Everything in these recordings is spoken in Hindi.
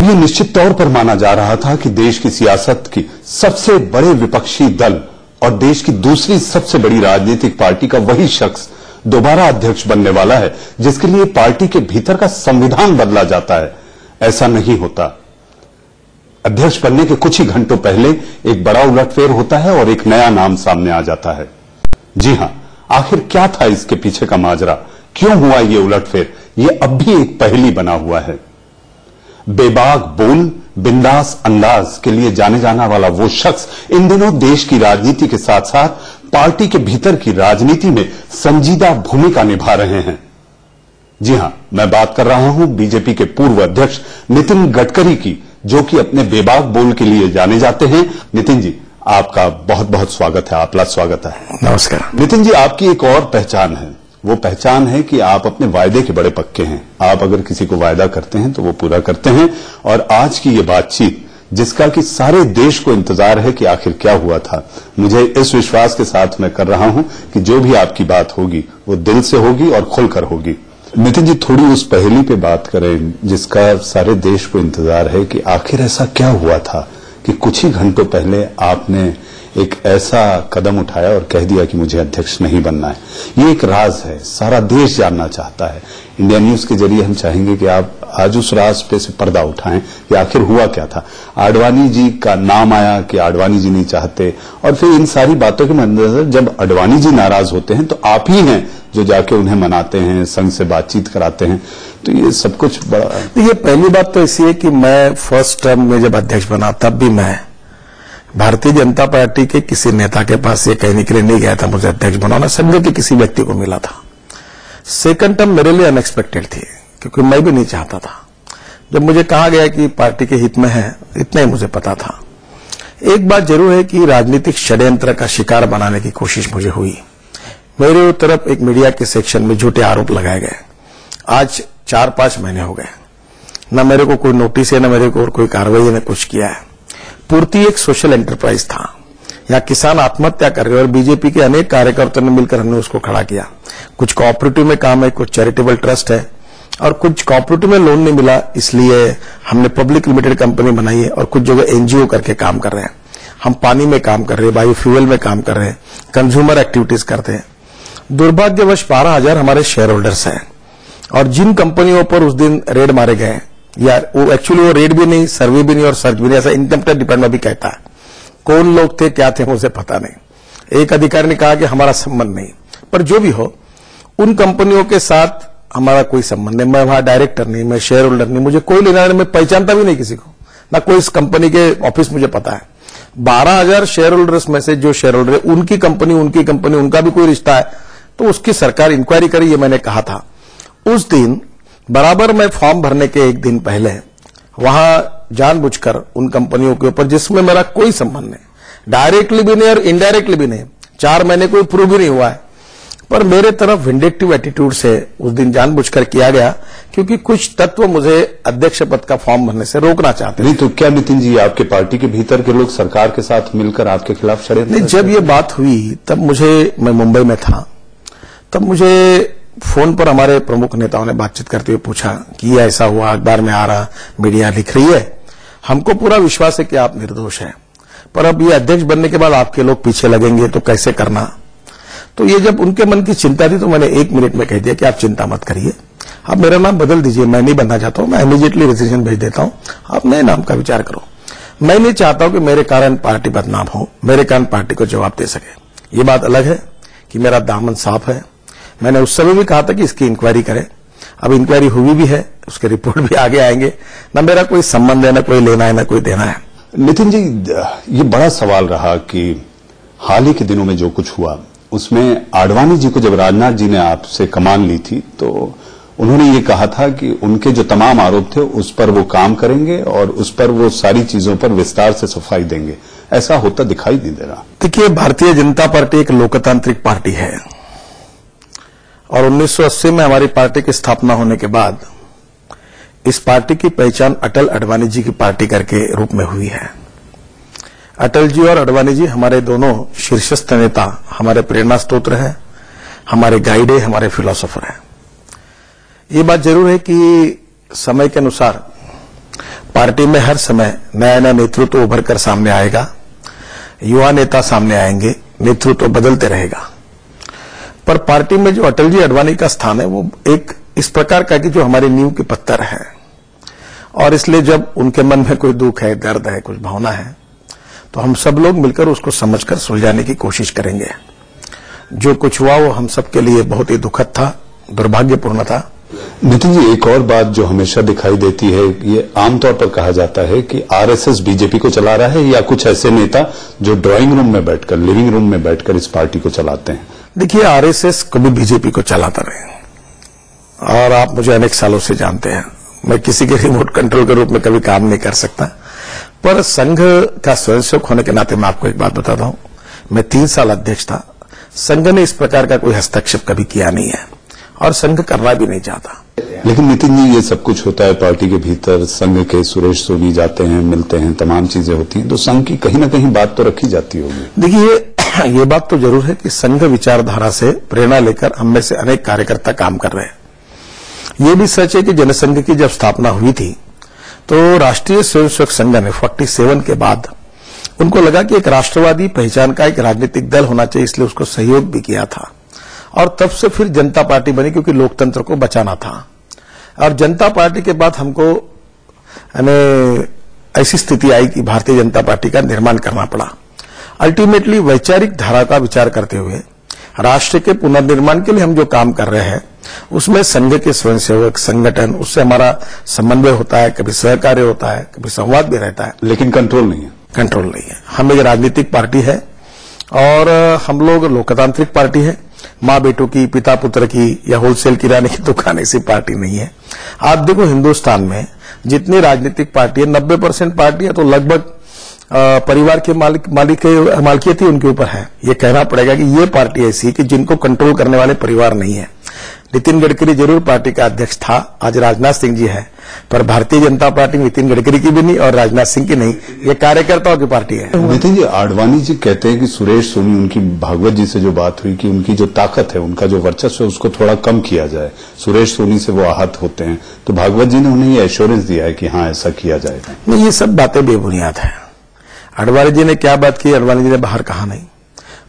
ये निश्चित तौर पर माना जा रहा था कि देश की सियासत की सबसे बड़े विपक्षी दल और देश की दूसरी सबसे बड़ी राजनीतिक पार्टी का वही शख्स दोबारा अध्यक्ष बनने वाला है, जिसके लिए पार्टी के भीतर का संविधान बदला जाता है। ऐसा नहीं होता। अध्यक्ष बनने के कुछ ही घंटों पहले एक बड़ा उलटफेर होता है और एक नया नाम सामने आ जाता है। जी हां, आखिर क्या था इसके पीछे का माजरा? क्यों हुआ ये उलटफेर? ये अब भी एक पहेली बना हुआ है। बेबाक बोल, बिंदास अंदाज के लिए जाने जाना वाला वो शख्स इन दिनों देश की राजनीति के साथ साथ पार्टी के भीतर की राजनीति में संजीदा भूमिका निभा रहे हैं। जी हां, मैं बात कर रहा हूं बीजेपी के पूर्व अध्यक्ष नितिन गडकरी की, जो कि अपने बेबाक बोल के लिए जाने जाते हैं। नितिन जी, आपका बहुत बहुत स्वागत है, आपला स्वागत है। नमस्कार। नितिन जी, आपकी एक और पहचान है। वो पहचान है कि आप अपने वायदे के बड़े पक्के हैं। आप अगर किसी को वायदा करते हैं तो वो पूरा करते हैं। और आज की ये बातचीत, जिसका कि सारे देश को इंतजार है कि आखिर क्या हुआ था, मुझे इस विश्वास के साथ मैं कर रहा हूं कि जो भी आपकी बात होगी वो दिल से होगी और खुलकर होगी। नितिन जी, थोड़ी उस पहेली पे बात करें जिसका सारे देश को इंतजार है कि आखिर ऐसा क्या हुआ था कि कुछ ही घंटों पहले आपने एक ऐसा कदम उठाया और कह दिया कि मुझे अध्यक्ष नहीं बनना है। ये एक राज है, सारा देश जानना चाहता है। इंडिया न्यूज के जरिए हम चाहेंगे कि आप आज उस राज पे से पर्दा उठाएं कि आखिर हुआ क्या था। आडवाणी जी का नाम आया कि आडवाणी जी नहीं चाहते, और फिर इन सारी बातों के मद्देनजर जब आडवाणी जी नाराज होते हैं तो आप ही हैं जो जाके उन्हें मनाते हैं, संघ से बातचीत कराते हैं। तो ये सब कुछ बड़ा। ये पहली बात तो ऐसी है कि मैं फर्स्ट टर्म में जब अध्यक्ष बना तब भी मैं भारतीय जनता पार्टी के किसी नेता के पास ये कहने के लिए नहीं गया था मुझे अध्यक्ष बनाना, संघ के किसी व्यक्ति को मिला था। सेकंड टर्म मेरे लिए अनएक्सपेक्टेड थी, क्योंकि मैं भी नहीं चाहता था। जब मुझे कहा गया कि पार्टी के हित में है, इतना ही मुझे पता था। एक बात जरूर है कि राजनीतिक षड्यंत्र का शिकार बनाने की कोशिश मुझे हुई। मेरे तरफ एक मीडिया के सेक्शन में झूठे आरोप लगाए गए। आज 4-5 महीने हो गए, न मेरे को कोई नोटिस है, न मेरे को और कोई कार्रवाई ने कुछ किया है। पूर्ति एक सोशल एंटरप्राइज था। यहाँ किसान आत्महत्या कर रहे और बीजेपी के अनेक कार्यकर्ताओं ने मिलकर हमने उसको खड़ा किया। कुछ कोऑपरेटिव में काम है, कुछ चैरिटेबल ट्रस्ट है, और कुछ कोऑपरेटिव में लोन नहीं मिला, इसलिए हमने पब्लिक लिमिटेड कंपनी बनाई है, और कुछ जगह एनजीओ करके काम कर रहे हैं। हम पानी में काम कर रहे हैं, बायोफ्यूल में काम कर रहे हैं, कंज्यूमर एक्टिविटीज करते हैं। दुर्भाग्यवश 12,000 हमारे शेयर होल्डर्स हैं, और जिन कंपनियों पर उस दिन रेड मारे गए, यार वो एक्चुअली वो रेड भी नहीं, सर्वे भी नहीं और सर्च भी नहीं, ऐसा इनकम टैक्स डिपार्टमेंट भी कहता है। कौन लोग थे, क्या थे, मुझे पता नहीं। एक अधिकारी ने कहा कि हमारा संबंध नहीं, पर जो भी हो, उन कंपनियों के साथ हमारा कोई संबंध नहीं। मैं वहां डायरेक्टर नहीं, मैं शेयर होल्डर नहीं, मुझे कोई लेना नहीं, मैं पहचानता भी नहीं किसी को, ना कोई इस कंपनी के ऑफिस मुझे पता है। 12,000 शेयर होल्डर्स में से जो शेयर होल्डर है, उनकी कंपनी, उनका भी कोई रिश्ता है, तो उसकी सरकार इंक्वायरी करे, ये मैंने कहा था। उस दिन बराबर मैं फॉर्म भरने के एक दिन पहले वहां जानबूझकर उन कंपनियों के ऊपर, जिसमें मेरा कोई संबंध नहीं, डायरेक्टली भी नहीं और इनडायरेक्टली भी नहीं, 4 महीने कोई प्रूव भी नहीं हुआ है, पर मेरे तरफ विंडेक्टिव एटीट्यूड से उस दिन जानबूझकर किया गया, क्योंकि कुछ तत्व मुझे अध्यक्ष पद का फॉर्म भरने से रोकना चाहते नहीं। तो क्या नितिन जी, आपके पार्टी के भीतर के लोग सरकार के साथ मिलकर आपके खिलाफ षड्यंत्र? नहीं, जब ये बात हुई तब मैं मुंबई में था, तब मुझे फोन पर हमारे प्रमुख नेताओं ने बातचीत करते हुए पूछा कि ये ऐसा हुआ, अखबार में आ रहा, मीडिया लिख रही है, हमको पूरा विश्वास है कि आप निर्दोष हैं, पर अब ये अध्यक्ष बनने के बाद आपके लोग पीछे लगेंगे तो कैसे करना। तो ये जब उनके मन की चिंता थी तो मैंने 1 मिनट में कह दिया कि आप चिंता मत करिए, आप मेरा नाम बदल दीजिए, मैं नहीं बनना चाहता हूं, मैं इमीडिएटली रेजिग्नेशन भेज देता हूं, आप नए नाम का विचार करो। मैं नहीं चाहता हूं कि मेरे कारण पार्टी बदनाम हो, मेरे कारण पार्टी को जवाब दे सके। ये बात अलग है कि मेरा दामन साफ है। मैंने उस समय भी कहा था कि इसकी इंक्वायरी करें, अब इंक्वायरी हुई भी है, उसके रिपोर्ट भी आगे आएंगे। न मेरा कोई संबंध है, न कोई लेना है, न कोई देना है। नितिन जी, ये बड़ा सवाल रहा कि हाल ही के दिनों में जो कुछ हुआ उसमें आडवाणी जी को जब राजनाथ जी ने आपसे कमान ली थी तो उन्होंने ये कहा था कि उनके जो तमाम आरोप थे उस पर वो काम करेंगे और उस पर वो सारी चीजों पर विस्तार से सफाई देंगे। ऐसा होता दिखाई नहीं दे रहा। देखिए, भारतीय जनता पार्टी एक लोकतांत्रिक पार्टी है, और 1980 में हमारी पार्टी की स्थापना होने के बाद इस पार्टी की पहचान अटल आडवाणी जी की पार्टी करके रूप में हुई है। अटल जी और आडवाणी जी हमारे दोनों शीर्षस्थ नेता, हमारे प्रेरणा स्रोत हैं, हमारे गाइड है, हमारे फिलोसोफर हैं। ये बात जरूर है कि समय के अनुसार पार्टी में हर समय नया नया नेतृत्व उभर कर सामने आएगा, युवा नेता सामने आएंगे, नेतृत्व बदलते रहेगा। पर पार्टी में जो अटल जी अडवाणी का स्थान है वो एक इस प्रकार का कि जो हमारी नींव के पत्थर है, और इसलिए जब उनके मन में कोई दुख है, दर्द है, कुछ भावना है, तो हम सब लोग मिलकर उसको समझकर सुलझाने की कोशिश करेंगे। जो कुछ हुआ वो हम सबके लिए बहुत ही दुखद था, दुर्भाग्यपूर्ण था। नितिन जी, एक और बात जो हमेशा दिखाई देती है, ये आमतौर पर कहा जाता है कि आरएसएस बीजेपी को चला रहा है या कुछ ऐसे नेता जो ड्राइंग रूम में बैठकर, लिविंग रूम में बैठकर इस पार्टी को चलाते हैं। देखिए, आरएसएस कभी बीजेपी को चलाता नहीं, और आप मुझे अनेक सालों से जानते हैं, मैं किसी के रिमोट कंट्रोल के रूप में कभी काम नहीं कर सकता। पर संघ का स्वयंसेवक होने के नाते मैं आपको एक बात बताता हूं, मैं 3 साल अध्यक्ष था, संघ ने इस प्रकार का कोई हस्तक्षेप कभी किया नहीं है, और संघ करना भी नहीं चाहता। लेकिन नितिन जी, ये सब कुछ होता है पार्टी के भीतर, संघ के सुरेश सोनी जाते हैं, मिलते हैं, तमाम चीजें होती हैं, तो संघ की कहीं ना कहीं बात तो रखी जाती होगी। देखिए, ये बात तो जरूर है कि संघ विचारधारा से प्रेरणा लेकर हम में से अनेक कार्यकर्ता काम कर रहे हैं। ये भी सच है कि जनसंघ की जब स्थापना हुई थी तो राष्ट्रीय स्वयंसेवक संघ ने 47 के बाद उनको लगा कि एक राष्ट्रवादी पहचान का एक राजनीतिक दल होना चाहिए, इसलिए उसको सहयोग भी किया था। और तब से फिर जनता पार्टी बनी, क्योंकि लोकतंत्र को बचाना था। और जनता पार्टी के बाद हमको ऐसी स्थिति आई कि भारतीय जनता पार्टी का निर्माण करना पड़ा। अल्टीमेटली वैचारिक धारा का विचार करते हुए राष्ट्र के पुनर्निर्माण के लिए हम जो काम कर रहे हैं उसमें संघ के स्वयंसेवक संगठन, उससे हमारा समन्वय होता है, कभी सहकार्य होता है, कभी संवाद भी रहता है, लेकिन कंट्रोल नहीं है। कंट्रोल नहीं है। हम एक राजनीतिक पार्टी है और हम लोग लोकतांत्रिक पार्टी है। माँ बेटों की, पिता पुत्र की या होलसेल किराने की दुकान ऐसी पार्टी नहीं है। आप देखो, हिंदुस्तान में जितनी राजनीतिक पार्टी है, 90% पार्टी है तो लगभग परिवार के मालिकियत ही उनके ऊपर है। ये कहना पड़ेगा कि ये पार्टी ऐसी कि जिनको कंट्रोल करने वाले परिवार नहीं है। नितिन गडकरी जरूर पार्टी का अध्यक्ष था, आज राजनाथ सिंह जी है, पर भारतीय जनता पार्टी नितिन गडकरी की भी नहीं और राजनाथ सिंह की नहीं, ये कार्यकर्ताओं की पार्टी है। नितिन जी, आडवाणी जी कहते हैं कि सुरेश सोनी, उनकी भागवत जी से जो बात हुई कि उनकी जो ताकत है, उनका जो वर्चस्व है, उसको थोड़ा कम किया जाए। सुरेश सोनी से वो आहत होते हैं, तो भागवत जी ने उन्हें ये एश्योरेंस दिया है कि हाँ, ऐसा किया जाएगा। नहीं, ये सब बातें बेबुनियाद है। आडवाणी जी ने क्या बात की, आडवाणी जी ने बाहर कहा नहीं।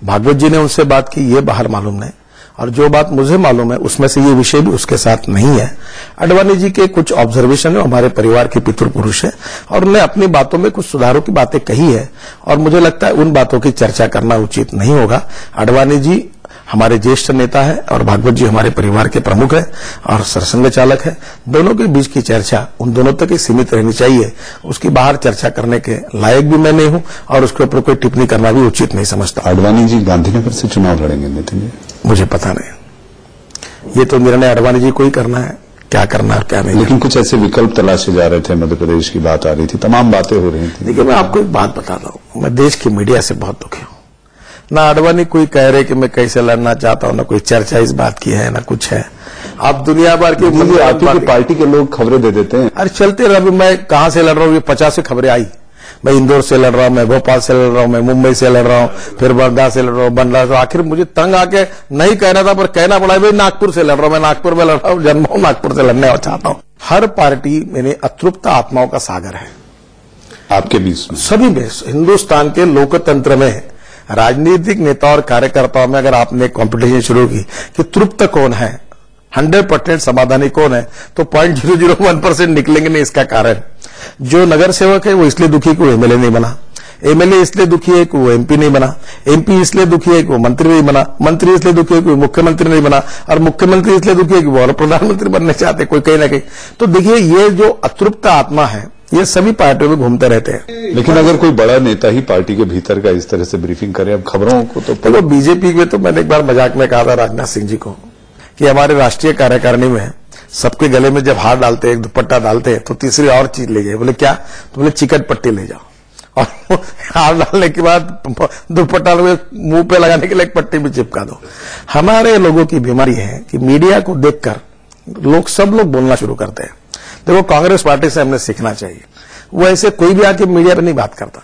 भागवत जी ने उनसे बात की, ये बाहर मालूम नहीं, और जो बात मुझे मालूम है उसमें से ये विषय भी उसके साथ नहीं है। आडवाणी जी के कुछ ऑब्जर्वेशन है, हमारे परिवार के पितृ पुरुष है, और उन्होंने अपनी बातों में कुछ सुधारों की बातें कही है, और मुझे लगता है उन बातों की चर्चा करना उचित नहीं होगा। आडवाणी जी हमारे ज्येष्ठ नेता है और भागवत जी हमारे परिवार के प्रमुख है और सरसंघ चालक है। दोनों के बीच की चर्चा उन दोनों तक ही सीमित रहनी चाहिए, उसकी बाहर चर्चा करने के लायक भी मैं नहीं हूं और उसके ऊपर कोई टिप्पणी करना भी उचित नहीं समझता। आडवाणी जी गांधीनगर से चुनाव लड़ेंगे नितिन जी? मुझे पता नहीं, ये तो निर्णय आडवाणी जी को ही करना है, क्या करना है क्या नहीं। लेकिन कुछ ऐसे विकल्प तलाशे जा रहे थे, मध्य प्रदेश की बात आ रही थी, तमाम बातें हो रही थी। देखिए, मैं आपको एक बात बताता हूं, मैं देश की मीडिया से बहुत दुखी हूं। ना आडवाणी कोई कह रहे कि मैं कैसे लड़ना चाहता हूं, ना कोई चर्चा इस बात की है, ना कुछ है। आप दुनिया भर की आपकी पार्टी के लोग खबरें दे देते हैं। अरे चलते रहा, मैं कहां से लड़ रहा हूं, ये 50 खबरें आई। मैं इंदौर से लड़ रहा हूं, मैं भोपाल से लड़ रहा हूं, मैं मुंबई से लड़ रहा हूं, फिर वर्धा से लड़ रहा हूं, बंडला से। आखिर मुझे तंग आके नहीं कहना था, पर कहना पड़ा, भाई नागपुर से लड़ रहा हूं, मैं नागपुर में लड़ रहा हूं, जन्म हूं नागपुर से लड़ने और चाहता हूं। हर पार्टी मैंने अतृप्त आत्माओं का सागर है आपके बीच में, सभी में। हिंदुस्तान के लोकतंत्र में राजनीतिक नेता और कार्यकर्ताओं में अगर आपने कंपटीशन शुरू की कि तृप्त कौन है, 100% समाधानी कौन है, तो 0.001% निकलेंगे नहीं। इसका कारण जो नगर सेवक है वो इसलिए दुखी कि वो एमएलए नहीं बना, एमएलए इसलिए दुखी है कि वो एमपी नहीं बना, एमपी इसलिए दुखी है कि वो मंत्री नहीं बना, मंत्री इसलिए दुखी है कि वो मुख्यमंत्री नहीं बना, और मुख्यमंत्री इसलिए दुखी है कि वो और प्रधानमंत्री बनने चाहते कोई कहीं ना कहीं। तो देखिए, ये जो अतृप्त आत्मा है ये सभी पार्टियों में घूमते रहते हैं। लेकिन अगर कोई बड़ा नेता ही पार्टी के भीतर का इस तरह से ब्रीफिंग करे, अब खबरों को तो बीजेपी में तो मैंने एक बार मजाक में कहा था राजनाथ सिंह जी को कि हमारे राष्ट्रीय कार्यकारिणी में सबके गले में जब हार डालते हैं, दुपट्टा डालते हैं, तो तीसरी और चीज ले गए। बोले क्या? तो बोले चिकन पट्टी ले जाओ, और हार डालने के बाद दुपट्टा मुंह पे लगाने के लिए एक पट्टी भी चिपका दो। हमारे लोगों की बीमारी है कि मीडिया को देखकर सब लोग बोलना शुरू करते हैं। देखो, कांग्रेस पार्टी से हमने सीखना चाहिए, वो ऐसे कोई भी आके मीडिया पे नहीं बात करता।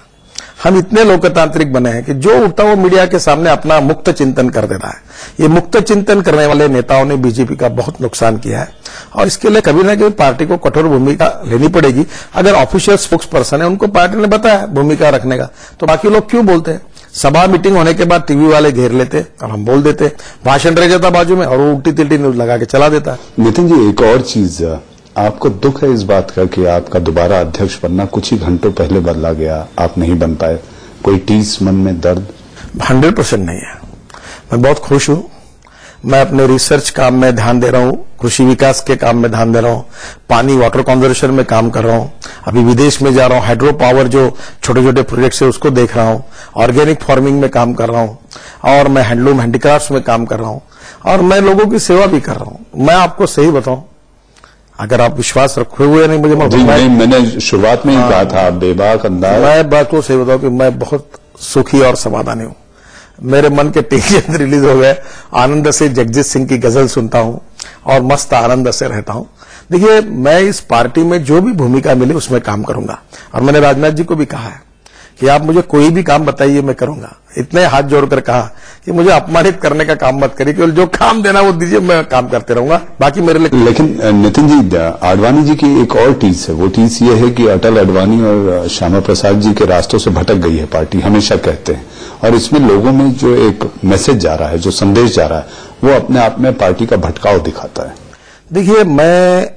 हम इतने लोकतांत्रिक बने हैं कि जो उठता वो मीडिया के सामने अपना मुक्त चिंतन कर देता है। ये मुक्त चिंतन करने वाले नेताओं ने बीजेपी का बहुत नुकसान किया है और इसके लिए कभी ना कभी पार्टी को कठोर भूमिका लेनी पड़ेगी। अगर ऑफिशियल स्पोक्स पर्सन है, उनको पार्टी ने बताया भूमिका रखने का, तो बाकी लोग क्यों बोलते हैं? सभा मीटिंग होने के बाद टीवी वाले घेर लेते और हम बोल देते, भाषण रह जाता बाजू में और वो उल्टी तिल्टी न्यूज लगा के चला देता है। नितिन जी, एक और चीज, आपको दुख है इस बात का कि आपका दोबारा अध्यक्ष बनना कुछ ही घंटों पहले बदला गया, आप नहीं बन पाए? कोई टीस मन में दर्द? 100% नहीं है। मैं बहुत खुश हूं। मैं अपने रिसर्च काम में ध्यान दे रहा हूं, कृषि विकास के काम में ध्यान दे रहा हूं, पानी वाटर कंजर्वेशन में काम कर रहा हूं, अभी विदेश में जा रहा हूं, हाइड्रो पावर जो छोटे छोटे प्रोजेक्ट्स है उसको देख रहा हूं, ऑर्गेनिक फार्मिंग में काम कर रहा हूं और मैं हैंडलूम हैंडीक्राफ्ट्स में काम कर रहा हूं और मैं लोगों की सेवा भी कर रहा हूं। मैं आपको सही बताऊं, अगर आप विश्वास रखे हुए नहीं मुझे, मैंने शुरुआत में ही कहा था, आप बेबाक अंदाज। मैं बात को सही बताऊं कि मैं बहुत सुखी और समाधानी हूं। मेरे मन के टीजर रिलीज हो गए, आनंद से जगजीत सिंह की गजल सुनता हूं और मस्त आनंद से रहता हूं। देखिए, मैं इस पार्टी में जो भी भूमिका मिली उसमें काम करूंगा और मैंने राजनाथ जी को भी कहा है कि आप मुझे कोई भी काम बताइए, मैं करूंगा। इतने हाथ जोड़कर कहा कि मुझे अपमानित करने का काम मत करिए, केवल जो काम देना वो दीजिए, मैं काम करते रहूंगा, बाकी मेरे लिए। लेकिन नितिन जी, आडवाणी जी की एक और टीस है, वो टीस ये है कि अटल आडवाणी और श्यामा प्रसाद जी के रास्तों से भटक गई है पार्टी, हमेशा कहते हैं, और इसमें लोगों में जो एक मैसेज जा रहा है, जो संदेश जा रहा है, वो अपने आप में पार्टी का भटकाव दिखाता है। देखिए, मैं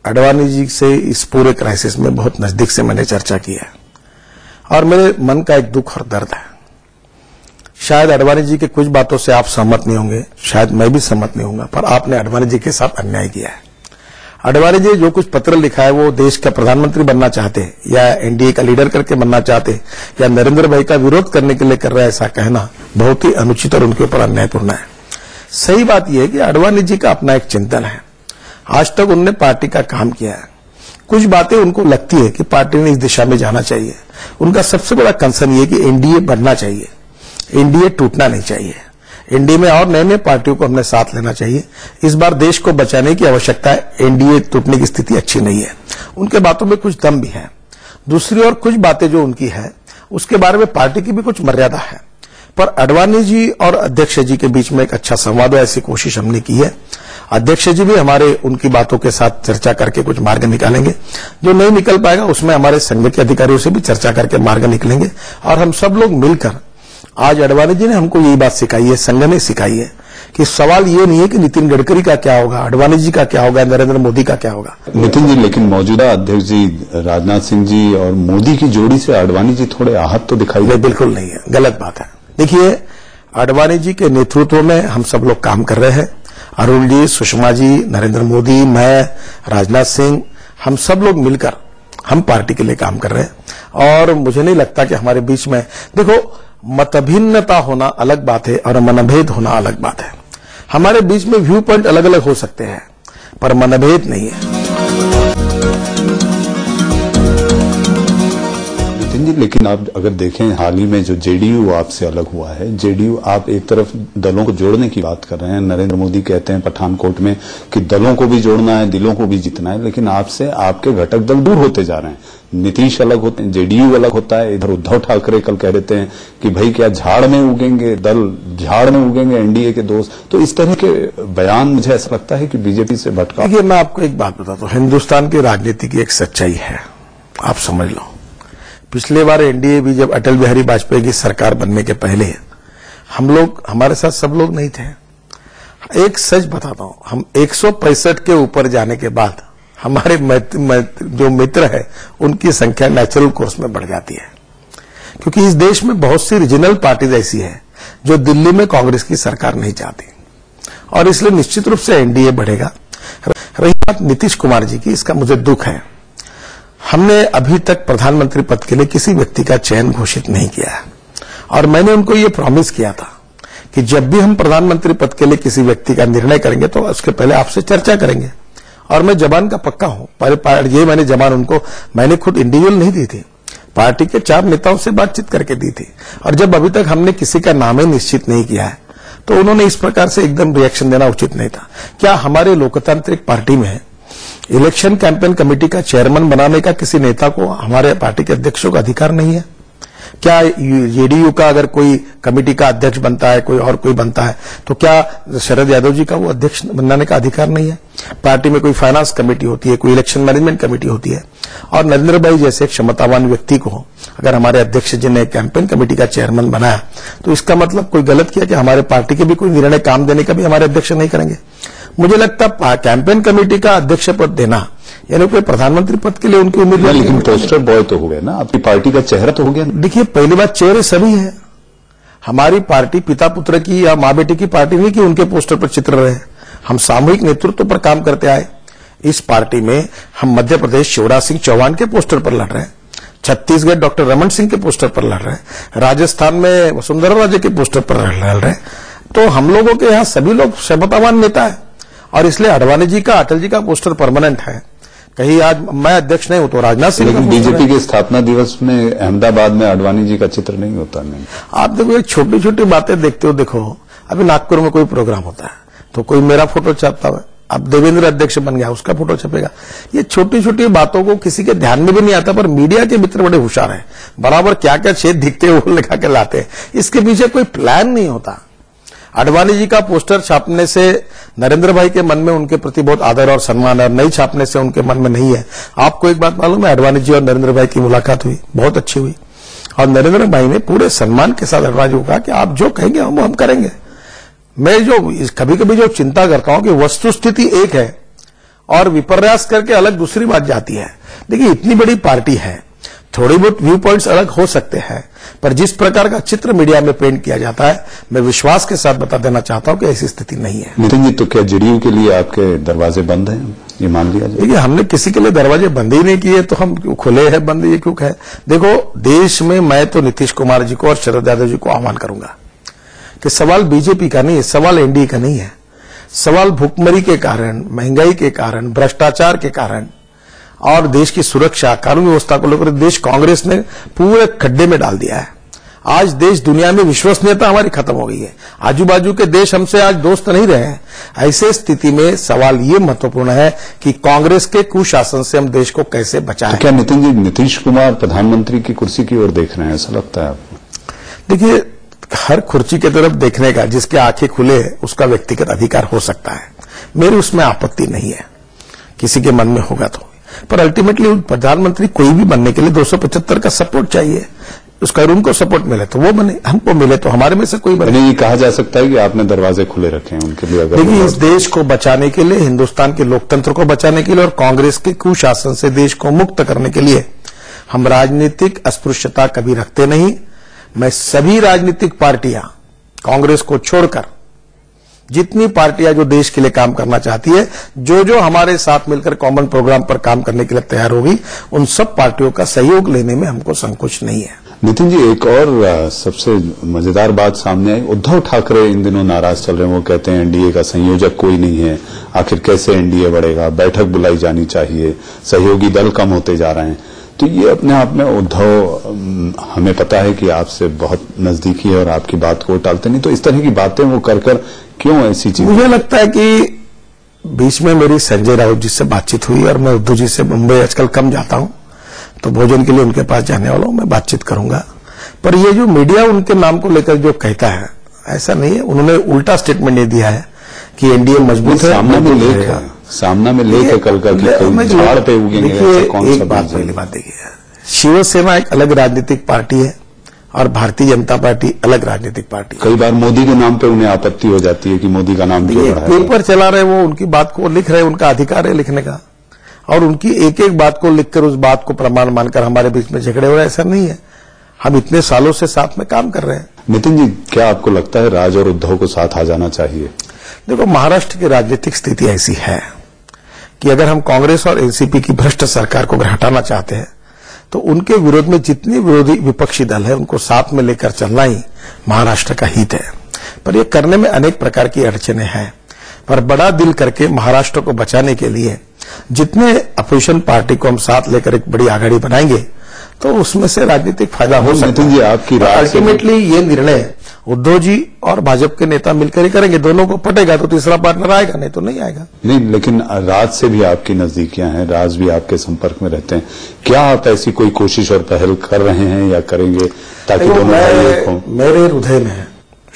आडवाणी जी से इस पूरे क्राइसिस में बहुत नजदीक से मैंने चर्चा की है और मेरे मन का एक दुख और दर्द है। शायद आडवाणी जी के कुछ बातों से आप सहमत नहीं होंगे, शायद मैं भी सहमत नहीं होऊंगा, पर आपने आडवाणी जी के साथ अन्याय किया है। आडवाणी जी जो कुछ पत्र लिखा है, वो देश का प्रधानमंत्री बनना चाहते या एनडीए का लीडर करके बनना चाहते या नरेंद्र भाई का विरोध करने के लिए कर रहे हैं, ऐसा कहना बहुत ही अनुचित और उनके ऊपर अन्यायपूर्ण है। सही बात यह है कि आडवाणी जी का अपना एक चिंतन है, आज तक उन्होंने पार्टी का काम किया है, कुछ बातें उनको लगती है कि पार्टी ने इस दिशा में जाना चाहिए। उनका सबसे बड़ा कंसर्न ये कि एनडीए बढ़ना चाहिए, एनडीए टूटना नहीं चाहिए, एनडीए में और नए नए पार्टियों को हमने साथ लेना चाहिए। इस बार देश को बचाने की आवश्यकता है, एनडीए टूटने की स्थिति अच्छी नहीं है। उनके बातों में कुछ दम भी है। दूसरी ओर कुछ बातें जो उनकी है उसके बारे में पार्टी की भी कुछ मर्यादा है, पर आडवाणी जी और अध्यक्ष जी के बीच में एक अच्छा संवाद हो, ऐसी कोशिश हमने की है। अध्यक्ष जी भी हमारे उनकी बातों के साथ चर्चा करके कुछ मार्ग निकालेंगे, जो नहीं निकल पाएगा उसमें हमारे संघ के अधिकारियों से भी चर्चा करके मार्ग निकलेंगे और हम सब लोग मिलकर, आज आडवाणी जी ने हमको यही बात सिखाई है, संघ ने सिखाई है कि सवाल ये नहीं है कि नितिन गडकरी का क्या होगा, आडवाणी जी का क्या होगा, नरेंद्र मोदी का क्या होगा। नितिन जी, लेकिन मौजूदा अध्यक्ष जी राजनाथ सिंह जी और मोदी की जोड़ी से आडवाणी जी थोड़े आहत तो दिखाई दे। बिल्कुल नहीं है, गलत बात है। देखिए, आडवाणी जी के नेतृत्व में हम सब लोग काम कर रहे हैं। अरुण जी, सुषमा जी, नरेंद्र मोदी, मैं, राजनाथ सिंह, हम सब लोग मिलकर हम पार्टी के लिए काम कर रहे हैं और मुझे नहीं लगता कि हमारे बीच में, देखो, मतभिन्नता होना अलग बात है और मनभेद होना अलग बात है। हमारे बीच में व्यू पॉइंट अलग अलग हो सकते हैं पर मनभेद नहीं है। नितिन जी, लेकिन आप अगर देखें, हाल ही में जो जेडीयू आपसे अलग हुआ है, जेडीयू, आप एक तरफ दलों को जोड़ने की बात कर रहे हैं, नरेंद्र मोदी कहते हैं पठानकोट में कि दलों को भी जोड़ना है, दिलों को भी जीतना है, लेकिन आपसे आपके घटक दल दूर होते जा रहे हैं। नीतीश अलग होते हैं, जेडीयू अलग होता है, इधर उद्धव ठाकरे कल कह देते हैं कि भाई क्या झाड़ में उगेंगे दल, झाड़ में उगेंगे एनडीए के दोस्त। तो इस तरह के बयान, मुझे ऐसा लगता है कि बीजेपी से भटका। देखिए, मैं आपको एक बात बताता हूं, हिंदुस्तान की राजनीति की एक सच्चाई है, आप समझ लो। पिछले बार एनडीए भी जब अटल बिहारी वाजपेयी की सरकार बनने के पहले हम लोग, हमारे साथ सब लोग नहीं थे। एक सच बताता हूं, हम 165 के ऊपर जाने के बाद हमारे जो मित्र है उनकी संख्या नेचुरल कोर्स में बढ़ जाती है, क्योंकि इस देश में बहुत सी रीजनल पार्टीज ऐसी है जो दिल्ली में कांग्रेस की सरकार नहीं चाहती और इसलिए निश्चित रूप से एनडीए बढ़ेगा। रही बात नीतीश कुमार जी की, इसका मुझे दुख है। हमने अभी तक प्रधानमंत्री पद के लिए किसी व्यक्ति का चयन घोषित नहीं किया है और मैंने उनको ये प्रॉमिस किया था कि जब भी हम प्रधानमंत्री पद के लिए किसी व्यक्ति का निर्णय करेंगे तो उसके पहले आपसे चर्चा करेंगे और मैं जबान का पक्का हूं। ये मैंने जबान उनको, मैंने खुद इंडिविजुअल नहीं दी थी, पार्टी के 4 नेताओं से बातचीत करके दी थी और जब अभी तक हमने किसी का नाम ही निश्चित नहीं किया है तो उन्होंने इस प्रकार से एकदम रिएक्शन देना उचित नहीं था। क्या हमारे लोकतांत्रिक पार्टी में इलेक्शन कैंपेन कमेटी का चेयरमैन बनाने का किसी नेता को हमारे पार्टी के अध्यक्षों का अधिकार नहीं है? क्या जेडीयू का अगर कोई कमेटी का अध्यक्ष बनता है, कोई और कोई बनता है, तो क्या शरद यादव जी का वो अध्यक्ष बनाने का अधिकार नहीं है? पार्टी में कोई फाइनेंस कमेटी होती है, कोई इलेक्शन मैनेजमेंट कमेटी होती है, और नरेंद्र भाई जैसे एक क्षमतावान व्यक्ति को अगर हमारे अध्यक्ष जी ने कैंपेन कमेटी का चेयरमैन बनाया, तो इसका मतलब कोई गलत किया कि हमारे पार्टी के भी कोई निर्णय काम देने का भी हमारे अध्यक्ष नहीं करेंगे? मुझे लगता कैंपेन कमेटी का अध्यक्ष पद देना यानी कोई प्रधानमंत्री पद के लिए उनकी उम्मीदवार, लेकिन पोस्टर बॉय तो हो गए ना, आपकी पार्टी का चेहरा तो हो गया। देखिए, पहली बात, चेहरे सभी है। हमारी पार्टी पिता पुत्र की या माँ बेटे की पार्टी नहीं कि उनके पोस्टर पर चित्र रहे। हम सामूहिक नेतृत्व पर काम करते आए। इस पार्टी में हम मध्य प्रदेश शिवराज सिंह चौहान के पोस्टर पर लड़ रहे हैं, छत्तीसगढ़ डॉक्टर रमन सिंह के पोस्टर पर लड़ रहे हैं, राजस्थान में वसुंधरा राजे के पोस्टर पर लड़ रहे हैं। तो हम लोगों के यहाँ सभी लोग क्षमतावान नेता है, और इसलिए अडवाणी जी का, अटल जी का पोस्टर परमानेंट है। कहीं आज मैं अध्यक्ष नहीं हूं तो राजनाथ सिंह, लेकिन बीजेपी के स्थापना दिवस में अहमदाबाद में अडवाणी जी का चित्र नहीं होता। नहीं, आप देखो, छोटी छोटी बातें देखते हो। देखो, अभी नागपुर में कोई प्रोग्राम होता है तो कोई मेरा फोटो छपता है, अब देवेंद्र अध्यक्ष बन गया, उसका फोटो छपेगा। ये छोटी छोटी बातों को किसी के ध्यान में भी नहीं आता, पर मीडिया के मित्र बड़े होशियार हैं, बराबर क्या क्या छेद दिखते हैं वो लिखा के लाते हैं। इसके पीछे कोई प्लान नहीं होता। अडवाणी जी का पोस्टर छापने से नरेंद्र भाई के मन में उनके प्रति बहुत आदर और सम्मान है, नहीं छापने से उनके मन में नहीं है। आपको एक बात मालूम है, अडवाणी जी और नरेंद्र भाई की मुलाकात हुई, बहुत अच्छी हुई, और नरेंद्र भाई ने पूरे सम्मान के साथ अडवाणी को कहा कि आप जो कहेंगे हम करेंगे। मैं जो कभी कभी जो चिंता करता हूं कि वस्तुस्थिति एक है और विपर्यास करके अलग दूसरी बात जाती है। देखिए, इतनी बड़ी पार्टी है, थोड़ी बहुत व्यू पॉइंट्स अलग हो सकते हैं, पर जिस प्रकार का चित्र मीडिया में पेंट किया जाता है, मैं विश्वास के साथ बता देना चाहता हूं कि ऐसी स्थिति नहीं है। नितिन जी, तो क्या जेडीयू के लिए आपके दरवाजे बंद हैं, ये मान लिया जाए? देखिए, हमने किसी के लिए दरवाजे बंद ही नहीं किए, तो हम खुले हैं, बंद ये क्यों है? देखो, देश में मैं तो नीतीश कुमार जी को और शरद यादव जी को आह्वान करूंगा कि सवाल बीजेपी का नहीं है, सवाल एनडीए का नहीं है। सवाल भूखमरी के कारण, महंगाई के कारण, भ्रष्टाचार के कारण और देश की सुरक्षा, कानून व्यवस्था को लेकर देश कांग्रेस ने पूरे खड्डे में डाल दिया है। आज देश दुनिया में विश्वसनीयता हमारी खत्म हो गई है, आजू बाजू के देश हमसे आज दोस्त नहीं रहे हैं। ऐसे स्थिति में सवाल ये महत्वपूर्ण है कि कांग्रेस के कुशासन से हम देश को कैसे बचाएं। तो क्या नितिन जी, नीतीश कुमार प्रधानमंत्री की कुर्सी की ओर देख रहे हैं, ऐसा लगता है आपको? देखिए, हर कुर्सी की तरफ देखने का जिसके आंखें खुले उसका व्यक्तिगत अधिकार हो सकता है, मेरी उसमें आपत्ति नहीं है, किसी के मन में होगा तो। पर अल्टीमेटली प्रधानमंत्री कोई भी बनने के लिए 275 का सपोर्ट चाहिए, उसका उनको सपोर्ट मिले तो वो बने, हमको मिले तो हमारे में से कोई बने। ये कहा जा सकता है कि आपने दरवाजे खुले रखे हैं उनके लिए? देखिए, इस देश को बचाने के लिए, हिंदुस्तान के लोकतंत्र को बचाने के लिए और कांग्रेस के कुशासन से देश को मुक्त करने के लिए हम राजनीतिक अस्पृश्यता कभी रखते नहीं। मैं सभी राजनीतिक पार्टियां, कांग्रेस को छोड़कर जितनी पार्टियां जो देश के लिए काम करना चाहती है, जो हमारे साथ मिलकर कॉमन प्रोग्राम पर काम करने के लिए तैयार होगी, उन सब पार्टियों का सहयोग लेने में हमको संकोच नहीं है। नितिन जी, एक और सबसे मजेदार बात सामने आई। उद्धव ठाकरे इन दिनों नाराज चल रहे हैं, वो कहते हैं एनडीए का संयोजक कोई नहीं है, आखिर कैसे एनडीए बढ़ेगा, बैठक बुलाई जानी चाहिए, सहयोगी दल कम होते जा रहे हैं। तो ये अपने आप में उद्धव, हमें पता है कि आपसे बहुत नजदीकी है और आपकी बात को टालते नहीं, तो इस तरह की बातें वो कर क्यों ऐसी चीज? मुझे लगता है कि बीच में मेरी संजय राउत जी से बातचीत हुई और मैं उद्धव जी से मुंबई आजकल कम जाता हूं, तो भोजन के लिए उनके पास जाने वाला हूं, मैं बातचीत करूंगा। पर ये जो मीडिया उनके नाम को लेकर जो कहता है, ऐसा नहीं है। उन्होंने उल्टा स्टेटमेंट ये दिया है कि एनडीए मजबूत है, सामना में लेकर कल का झाड़ पे उगेंगे। एक बात, पहली बात देखिए, शिवसेना एक अलग राजनीतिक पार्टी है और भारतीय जनता पार्टी अलग राजनीतिक पार्टी। कई बार मोदी के नाम पे उन्हें आपत्ति हो जाती है कि मोदी का नाम क्यों बढ़ाया। पेपर चला रहे, वो उनकी बात को लिख रहे, उनका अधिकार है लिखने का, और उनकी एक एक बात को लिखकर उस बात को प्रमाण मानकर हमारे बीच में झगड़े हो रहे, ऐसा नहीं है। हम इतने सालों से साथ में काम कर रहे हैं। नितिन जी, क्या आपको लगता है राज और उद्धव को साथ आ जाना चाहिए? देखो, महाराष्ट्र की राजनीतिक स्थिति ऐसी है कि अगर हम कांग्रेस और एनसीपी की भ्रष्ट सरकार को हटाना चाहते हैं तो उनके विरोध में जितने विरोधी विपक्षी दल है उनको साथ में लेकर चलना ही महाराष्ट्र का हित है। पर यह करने में अनेक प्रकार की अड़चने हैं, पर बड़ा दिल करके महाराष्ट्र को बचाने के लिए जितने अपोजिशन पार्टी को हम साथ लेकर एक बड़ी आघाड़ी बनाएंगे तो उसमें से राजनीतिक फायदा हो सकता है। नितिन जी, आपकी अल्टीमेटली ये निर्णय उद्धव जी और भाजपा के नेता मिलकर ही करेंगे। दोनों को पटेगा तो तीसरा पार्टनर आएगा, नहीं तो नहीं आएगा। नहीं, लेकिन राज से भी आपकी नजदीकियां हैं, राज भी आपके संपर्क में रहते हैं। क्या आप ऐसी कोई कोशिश और पहल कर रहे हैं या करेंगे ताकि दोनों भाई एक हों? मेरे हृदय में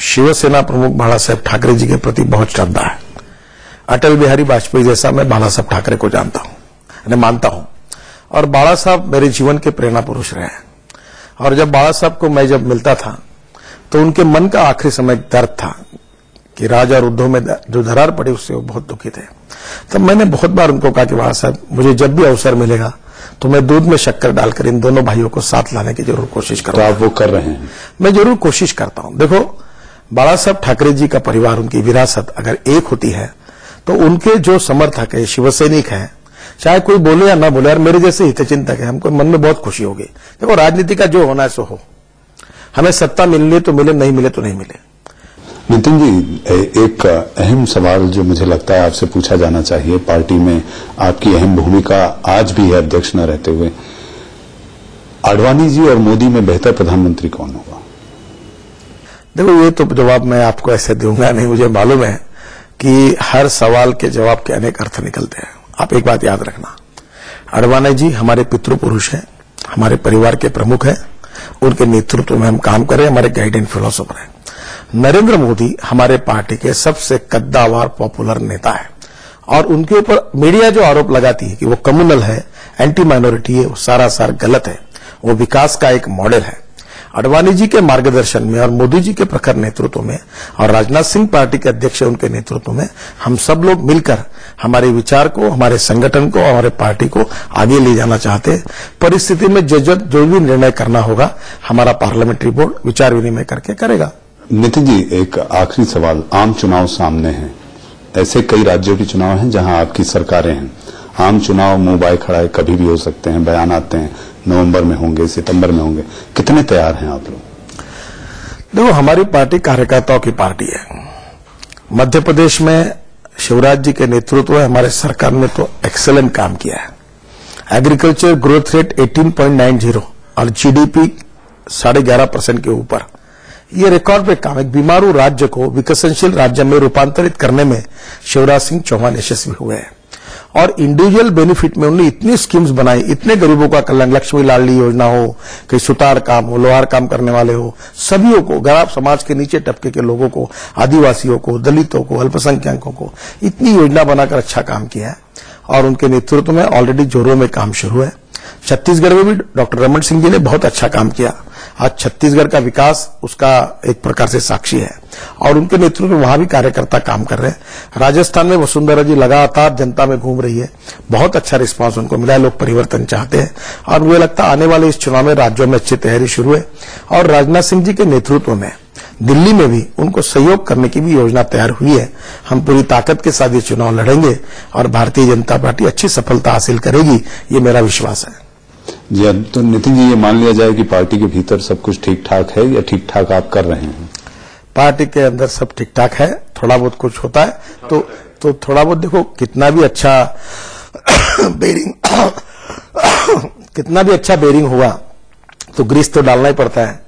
शिवसेना प्रमुख बाला साहेब ठाकरे जी के प्रति बहुत श्रद्धा है। अटल बिहारी वाजपेयी जैसा मैं बाला साहब ठाकरे को जानता हूं, मानता हूं, और बाला साहब मेरे जीवन के प्रेरणा पुरुष रहे हैं। और जब बाला साहब को मैं जब मिलता था तो उनके मन का आखिरी समय दर्द था कि राज और उद्धव में जो दरार पड़ी उससे वो बहुत दुखी थे। तब मैंने बहुत बार उनको कहा कि बाला साहब, मुझे जब भी अवसर मिलेगा तो मैं दूध में शक्कर डालकर इन दोनों भाइयों को साथ लाने की जरूर कोशिश करूंगा। तो आप वो कर रहे हैं? मैं जरूर कोशिश करता हूं। देखो, बाला साहब ठाकरे जी का परिवार, उनकी विरासत अगर एक होती है तो उनके जो समर्थक है, शिवसैनिक है, चाहे कोई बोले या ना बोले, और मेरे जैसे हितचिंतक है, हमको मन में बहुत खुशी होगी। देखो, राजनीति का जो होना है सो हो, हमें सत्ता मिलने तो मिले, नहीं मिले तो नहीं मिले। नितिन जी, एक अहम सवाल जो मुझे लगता है आपसे पूछा जाना चाहिए, पार्टी में आपकी अहम भूमिका आज भी है अध्यक्ष न रहते हुए, आडवाणी जी और मोदी में बेहतर प्रधानमंत्री कौन होगा? देखो, ये तो जवाब मैं आपको ऐसे दूंगा नहीं। मुझे मालूम है कि हर सवाल के जवाब के अनेक अर्थ निकलते हैं। आप एक बात याद रखना, आडवाणी जी हमारे पितृपुरुष हैं, हमारे परिवार के प्रमुख हैं, उनके नेतृत्व में हम काम कर रहे हैं, हमारे गाइडेंस फिलोसोफर हैं। नरेंद्र मोदी हमारे पार्टी के सबसे कद्दावर पॉपुलर नेता है, और उनके ऊपर मीडिया जो आरोप लगाती है कि वो कम्युनल है, एंटी माइनॉरिटी है, वो सारासार गलत है। वो विकास का एक मॉडल है। आडवाणी जी के मार्गदर्शन में और मोदी जी के प्रखर नेतृत्व में और राजनाथ सिंह पार्टी के अध्यक्ष उनके नेतृत्व में हम सब लोग मिलकर हमारे विचार को, हमारे संगठन को, हमारे पार्टी को आगे ले जाना चाहते हैं। परिस्थिति में जो भी निर्णय करना होगा हमारा पार्लियामेंट्री बोर्ड विचार विनिमय करके करेगा। नितिन जी, एक आखिरी सवाल, आम चुनाव सामने हैं, ऐसे कई राज्यों के चुनाव हैं जहां आपकी सरकारें हैं। आम चुनाव मुंह बाय खड़ा है, कभी भी हो सकते हैं, बयान आते हैं, नवंबर में होंगे, सितंबर में होंगे, कितने तैयार हैं आप लोग? देखो, हमारी पार्टी कार्यकर्ताओं की पार्टी है। मध्य प्रदेश में शिवराज जी के नेतृत्व में हमारे सरकार ने तो एक्सेलेंट काम किया है। एग्रीकल्चर ग्रोथ रेट 18.90 और जीडीपी 11.5% के ऊपर, ये रिकॉर्ड पे काम। एक बीमारू राज्य को विकसनशील राज्य में रूपांतरित करने में शिवराज सिंह चौहान यशस्वी हुए हैं। और इंडिविजुअल बेनिफिट में उन्होंने इतनी स्कीम्स बनाई, इतने गरीबों का कल्याण, लक्ष्मी लाडली योजना हो, कि सुतार काम हो, लोहार काम करने वाले हो, सभी को, गरीब समाज के नीचे तबके के लोगों को, आदिवासियों को, दलितों को, अल्पसंख्यकों को, इतनी योजना बनाकर अच्छा काम किया है। और उनके नेतृत्व में ऑलरेडी जोरों में काम शुरू है। छत्तीसगढ़ में भी डॉक्टर रमन सिंह जी ने बहुत अच्छा काम किया। आज छत्तीसगढ़ का विकास उसका एक प्रकार से साक्षी है, और उनके नेतृत्व में वहां भी कार्यकर्ता काम कर रहे हैं। राजस्थान में वसुंधरा जी लगातार जनता में घूम रही है, बहुत अच्छा रिस्पांस उनको मिला है। लोग परिवर्तन चाहते हैं, और मुझे लगता है आने वाले इस चुनाव में राज्यों में अच्छी तैयारी शुरू है। और राजनाथ सिंह जी के नेतृत्व में दिल्ली में भी उनको सहयोग करने की भी योजना तैयार हुई है। हम पूरी ताकत के साथ ये चुनाव लड़ेंगे और भारतीय जनता पार्टी अच्छी सफलता हासिल करेगी, ये मेरा विश्वास है। जी, अब तो नितिन जी ये मान लिया जाए कि पार्टी के भीतर सब कुछ ठीक ठाक है, या ठीक ठाक आप कर रहे हैं? पार्टी के अंदर सब ठीक ठाक है, थोड़ा बहुत कुछ होता है तो थोड़ा बहुत, देखो कितना भी अच्छा बेरिंग हुआ तो ग्रीस तो डालना ही पड़ता है।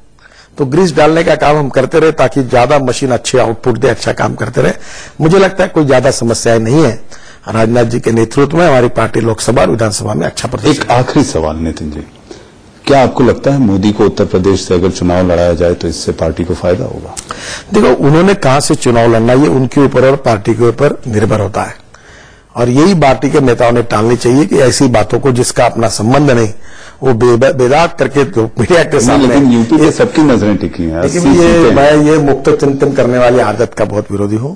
तो ग्रीस डालने का काम हम करते रहे ताकि ज्यादा मशीन अच्छे आउटपुट दे, अच्छा काम करते रहे। मुझे लगता है कोई ज्यादा समस्याएं नहीं है। राजनाथ जी के नेतृत्व में हमारी पार्टी लोकसभा और विधानसभा में अच्छा प्रदर्शन। एक आखिरी सवाल नितिन जी, क्या आपको लगता है मोदी को उत्तर प्रदेश से अगर चुनाव लड़ाया जाए तो इससे पार्टी को फायदा होगा? देखो, उन्होंने कहां से चुनाव लड़ना, ये उनके ऊपर और पार्टी के ऊपर निर्भर होता है। और यही पार्टी के नेताओं ने टालनी चाहिए कि ऐसी बातों को जिसका अपना संबंध नहीं, वो बेदाग करके तो मीडिया के सामने। लेकिन यूपी पे सबकी नजरें टिकी हैं। मैं ये मुक्त चिंतन करने वाली आदत का बहुत विरोधी हूं।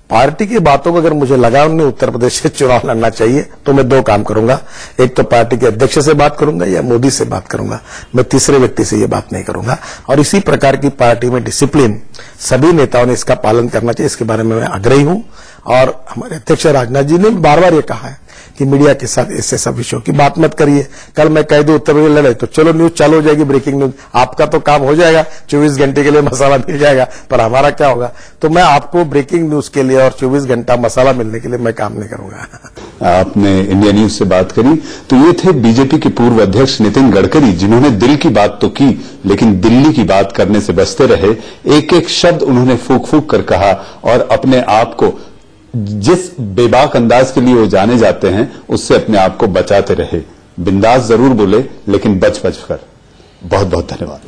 पार्टी की बातों को अगर मुझे लगा उन्हें उत्तर प्रदेश से चुनाव लड़ना चाहिए तो मैं दो काम करूंगा, एक तो पार्टी के अध्यक्ष से बात करूंगा या मोदी से बात करूंगा, मैं तीसरे व्यक्ति से ये बात नहीं करूंगा। और इसी प्रकार की पार्टी में डिसिप्लिन सभी नेताओं ने इसका पालन करना चाहिए, इसके बारे में मैं आग्रही हूं। और हमारे अध्यक्ष राजनाथ जी ने बार बार ये कहा है कि मीडिया के साथ ऐसे सब विषयों की बात मत करिए। कल मैं कह दूं उत्तर प्रदेश लड़े तो चलो न्यूज चालू हो जाएगी, ब्रेकिंग न्यूज। आपका तो काम हो जाएगा, 24 घंटे के लिए मसाला मिल जाएगा, पर हमारा क्या होगा? तो मैं आपको ब्रेकिंग न्यूज के लिए और 24 घंटा मसाला मिलने के लिए मैं काम नहीं करूंगा। आपने इंडिया न्यूज से बात करी तो ये थे बीजेपी के पूर्व अध्यक्ष नितिन गडकरी, जिन्होंने दिल की बात तो की लेकिन दिल्ली की बात करने से बचते रहे। एक एक शब्द उन्होंने फूंक फूंक कर कहा और अपने आप को जिस बेबाक अंदाज के लिए वो जाने जाते हैं उससे अपने आप को बचाते रहे। बिंदास जरूर बोले लेकिन बच कर। बहुत बहुत धन्यवाद।